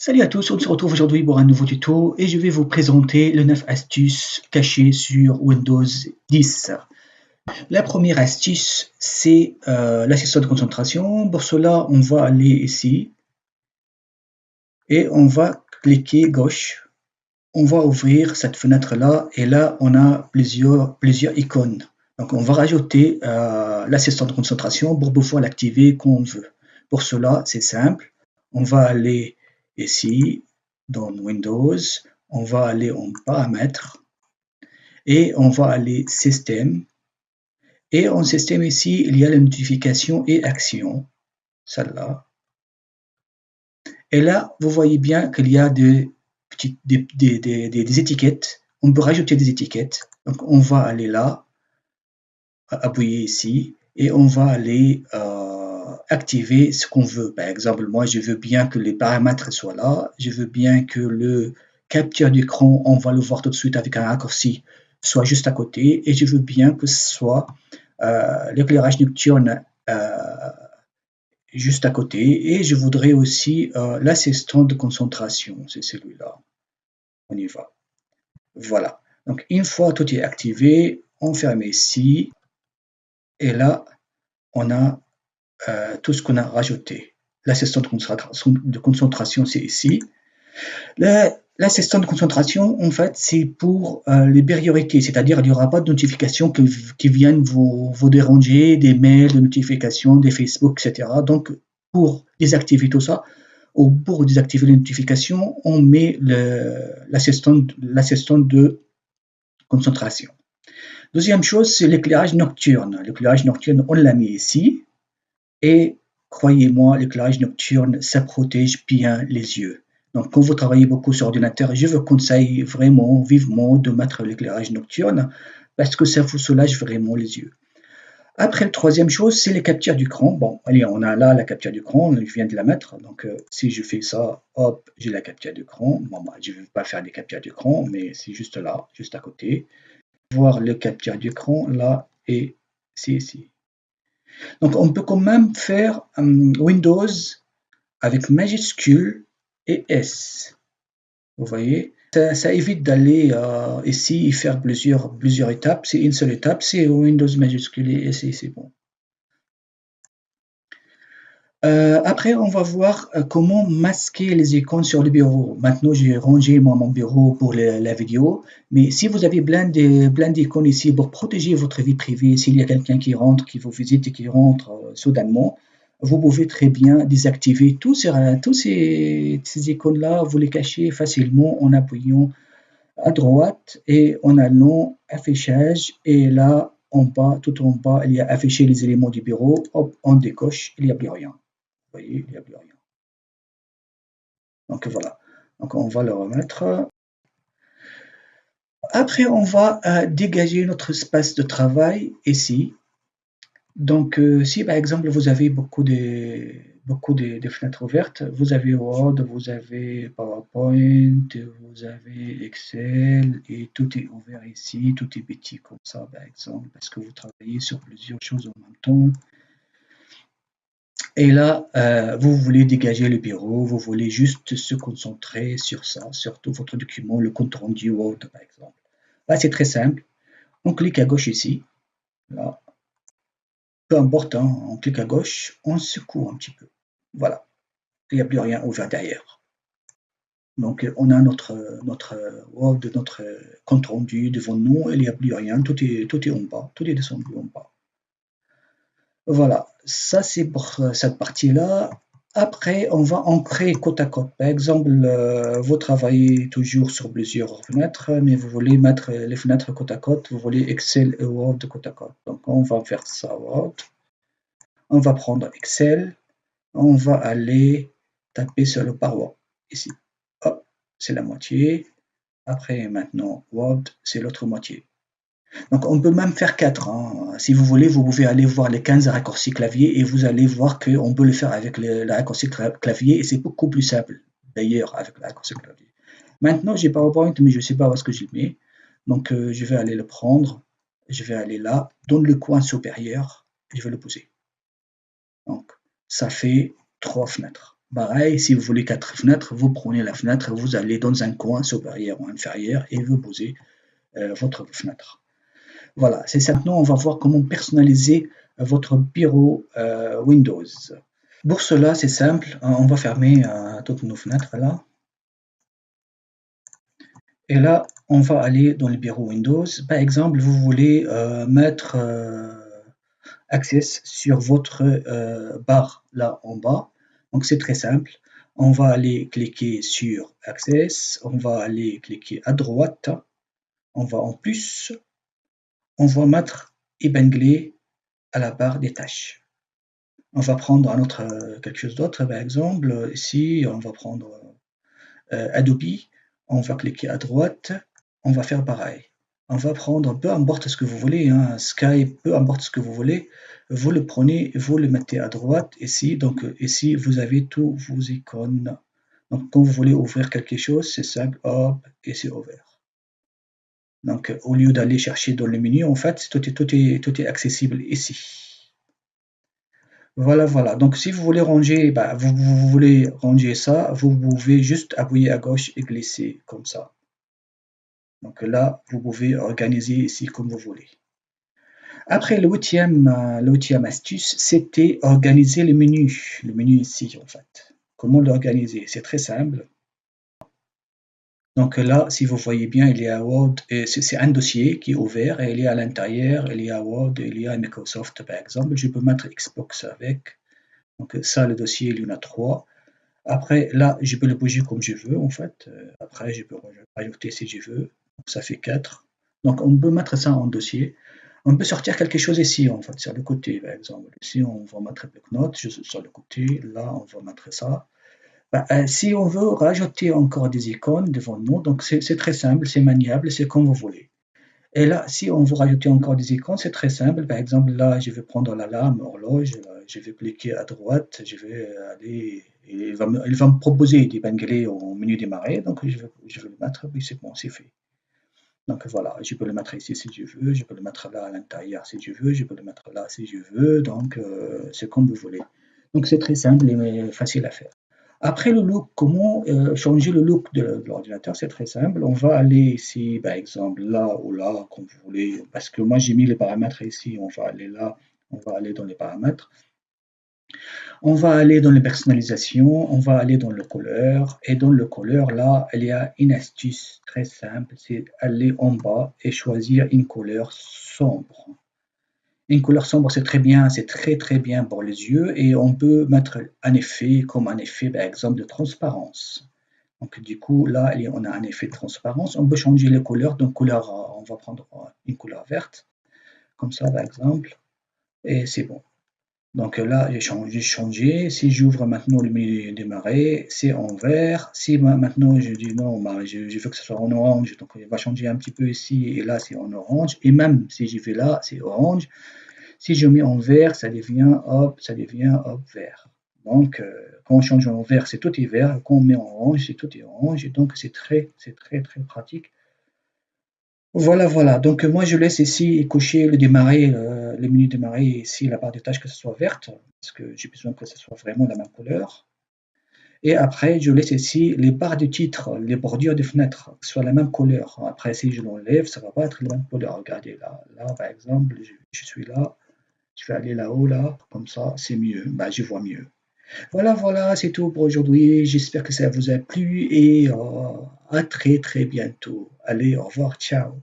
Salut à tous, on se retrouve aujourd'hui pour un nouveau tuto et je vais vous présenter les 9 astuces cachées sur Windows 10. La première astuce, c'est l'assistant de concentration. Pour cela, on va aller ici et on va cliquer gauche. On va ouvrir cette fenêtre-là et là, on a plusieurs icônes. Donc, on va rajouter l'assistant de concentration pour pouvoir l'activer quand on veut. Pour cela, c'est simple. On va aller ici, dans Windows, on va aller en paramètres et on va aller système. Et en système ici, il y a les notifications et actions, celle-là. Et là, vous voyez bien qu'il y a des étiquettes. On peut rajouter des étiquettes. Donc, on va aller là, appuyer ici, et on va aller activer ce qu'on veut. Par exemple, moi, je veux bien que les paramètres soient là. Je veux bien que le capture d'écran, on va le voir tout de suite avec un raccourci, soit juste à côté. Et je veux bien que ce soit l'éclairage nocturne juste à côté. Et je voudrais aussi l'assistant de concentration. C'est celui-là. On y va. Voilà. Donc, une fois tout est activé, on ferme ici. Et là, on a tout ce qu'on a rajouté. L'assistant de concentration, c'est ici. L'assistant de concentration, en fait, c'est pour les priorités, c'est-à-dire il n'y aura pas de notifications qui viennent vous déranger, des mails, des notifications, des Facebook, etc. Donc, pour désactiver tout ça, ou pour désactiver les notifications, on met l'assistant de concentration. Deuxième chose, c'est l'éclairage nocturne. L'éclairage nocturne, on l'a mis ici. Et croyez-moi, l'éclairage nocturne, ça protège bien les yeux. Donc, quand vous travaillez beaucoup sur ordinateur, je vous conseille vraiment, vivement, de mettre l'éclairage nocturne parce que ça vous soulage vraiment les yeux. Après, la troisième chose, c'est les captures d'écran. Bon, allez, on a là la capture d'écran, je viens de la mettre. Donc, si je fais ça, hop, j'ai la capture d'écran. Bon, bah, je ne vais pas faire des captures d'écran, mais c'est juste là, juste à côté. Voir le capture d'écran, là, et c'est ici. Donc, on peut quand même faire Windows avec majuscule et S. Vous voyez, ça évite d'aller ici et faire plusieurs étapes. C'est une seule étape, c'est Windows majuscule et S et c'est bon. Après, on va voir comment masquer les icônes sur le bureau. Maintenant, j'ai rangé mon bureau pour la vidéo, mais si vous avez plein d'icônes ici pour protéger votre vie privée, s'il y a quelqu'un qui rentre, qui vous visite et qui rentre soudainement, vous pouvez très bien désactiver tous ces icônes-là, vous les cachez facilement en appuyant à droite et en allant affichage, et là, en bas, tout en bas, il y a afficher les éléments du bureau, hop, on décoche, il n'y a plus rien. Vous voyez, il n'y a plus rien. Donc voilà. Donc on va le remettre. Après, on va dégager notre espace de travail ici. Donc, si par exemple vous avez beaucoup de fenêtres ouvertes, vous avez Word, vous avez PowerPoint, vous avez Excel, et tout est ouvert ici, tout est petit comme ça par exemple, parce que vous travaillez sur plusieurs choses en même temps. Et là, vous voulez dégager le bureau, vous voulez juste se concentrer sur ça, sur tout votre document, le compte rendu Word par exemple. Là, c'est très simple. On clique à gauche ici. Là. Peu importe, hein, on clique à gauche, on secoue un petit peu. Voilà. Il n'y a plus rien ouvert derrière. Donc, on a notre Word, notre compte rendu devant nous, il n'y a plus rien, tout est en bas, tout est descendu en bas. Voilà, ça c'est pour cette partie-là. Après, on va ancrer côte à côte. Par exemple, vous travaillez toujours sur plusieurs fenêtres, mais vous voulez mettre les fenêtres côte à côte, vous voulez Excel et Word côte à côte. Donc, on va faire ça, Word. On va prendre Excel, on va aller taper sur le paroi, ici. Hop, c'est la moitié. Après, maintenant, Word, c'est l'autre moitié. Donc, on peut même faire 4. Hein. Si vous voulez, vous pouvez aller voir les 15 raccourcis clavier et vous allez voir qu'on peut le faire avec le raccourci clavier et c'est beaucoup plus simple, d'ailleurs, avec le raccourci clavier. Maintenant, j'ai PowerPoint, mais je ne sais pas où est-ce que je le mets. Donc, je vais aller le prendre. Je vais aller là, dans le coin supérieur. Je vais le poser. Donc, ça fait 3 fenêtres. Pareil, si vous voulez 4 fenêtres, vous prenez la fenêtre, vous allez dans un coin supérieur ou inférieur et vous posez votre fenêtre. Voilà, c'est ça. Maintenant, on va voir comment personnaliser votre bureau Windows. Pour cela, c'est simple, on va fermer toutes nos fenêtres là. Et là, on va aller dans le bureau Windows. Par exemple, vous voulez mettre Access sur votre barre là en bas. Donc c'est très simple. On va aller cliquer sur Access, on va aller cliquer à droite, on va en plus, on va mettre épinglé à la barre des tâches. On va prendre un autre, quelque chose d'autre, par exemple, ici, on va prendre Adobe, on va cliquer à droite, on va faire pareil. On va prendre peu importe ce que vous voulez, hein, Skype, peu importe ce que vous voulez, vous le prenez, vous le mettez à droite ici. Donc ici, vous avez tous vos icônes. Donc quand vous voulez ouvrir quelque chose, c'est simple, hop, et c'est ouvert. Donc au lieu d'aller chercher dans le menu, en fait, tout est accessible ici. Voilà, voilà. Donc si vous voulez ranger, bah, vous voulez ranger ça, vous pouvez juste appuyer à gauche et glisser comme ça. Donc là, vous pouvez organiser ici comme vous voulez. Après, le huitième astuce, c'était organiser le menu. Le menu ici, en fait. Comment l'organiser? C'est très simple. Donc là, si vous voyez bien, il y a Word, c'est un dossier qui est ouvert, et il y a à l'intérieur, il y a Word, il y a Microsoft, par exemple. Je peux mettre Xbox avec. Donc ça, le dossier, il y en a 3. Après, là, je peux le bouger comme je veux, en fait. Après, je peux rajouter si je veux. Donc, ça fait 4. Donc, on peut mettre ça en dossier. On peut sortir quelque chose ici, en fait, sur le côté, par exemple. Ici, on va mettre bloc-notes sur le côté. Là, on va mettre ça. Bah, si on veut rajouter encore des icônes devant nous, donc c'est très simple, c'est maniable, c'est comme vous voulez. Et là, si on veut rajouter encore des icônes, c'est très simple. Par exemple, là, je vais prendre l'alarme, horloge, là, je vais cliquer à droite, je vais aller, et il va me proposer d'épingler au menu démarrer, donc je vais le mettre, oui, c'est bon, c'est fait. Donc voilà, je peux le mettre ici si je veux, je peux le mettre là à l'intérieur si je veux, je peux le mettre là si je veux, donc c'est comme vous voulez. Donc c'est très simple et facile à faire. Après le look, comment changer le look de l'ordinateur? C'est très simple. On va aller ici, par exemple, là ou là, comme vous voulez, parce que moi j'ai mis les paramètres ici. On va aller là, on va aller dans les paramètres. On va aller dans les personnalisations, on va aller dans le couleur, et dans le couleur, là, il y a une astuce très simple, c'est aller en bas et choisir une couleur sombre. Une couleur sombre, c'est très bien, c'est très très bien pour les yeux, et on peut mettre un effet, comme un effet par exemple de transparence. Donc du coup, là, on a un effet de transparence. On peut changer les couleurs. Donc couleur, on va prendre une couleur verte, comme ça par exemple, et c'est bon. Donc là, j'ai changé. Si j'ouvre maintenant le menu démarrer, c'est en vert. Si maintenant je dis non, bah, je veux que ce soit en orange, donc il va changer un petit peu ici, et là c'est en orange. Et même si j'y vais là, c'est orange. Si je mets en vert, ça devient hop, vert. Donc, quand on change en vert, c'est tout est vert. Quand on met en orange, c'est tout est orange. Et donc, c'est très, très pratique. Voilà, voilà. Donc, moi, je laisse ici cocher le démarrer, le menu démarrer ici, la barre des tâches, que ce soit verte, parce que j'ai besoin que ce soit vraiment la même couleur. Et après, je laisse ici les barres de titre, les bordures des fenêtres, que ce soit la même couleur. Après, si je l'enlève, ça ne va pas être la même couleur. Regardez là, là, par exemple, je suis là. Je vais aller là-haut, là, comme ça, c'est mieux. Bah, je vois mieux. Voilà, voilà, c'est tout pour aujourd'hui. J'espère que ça vous a plu et à très très bientôt. Allez, au revoir, ciao.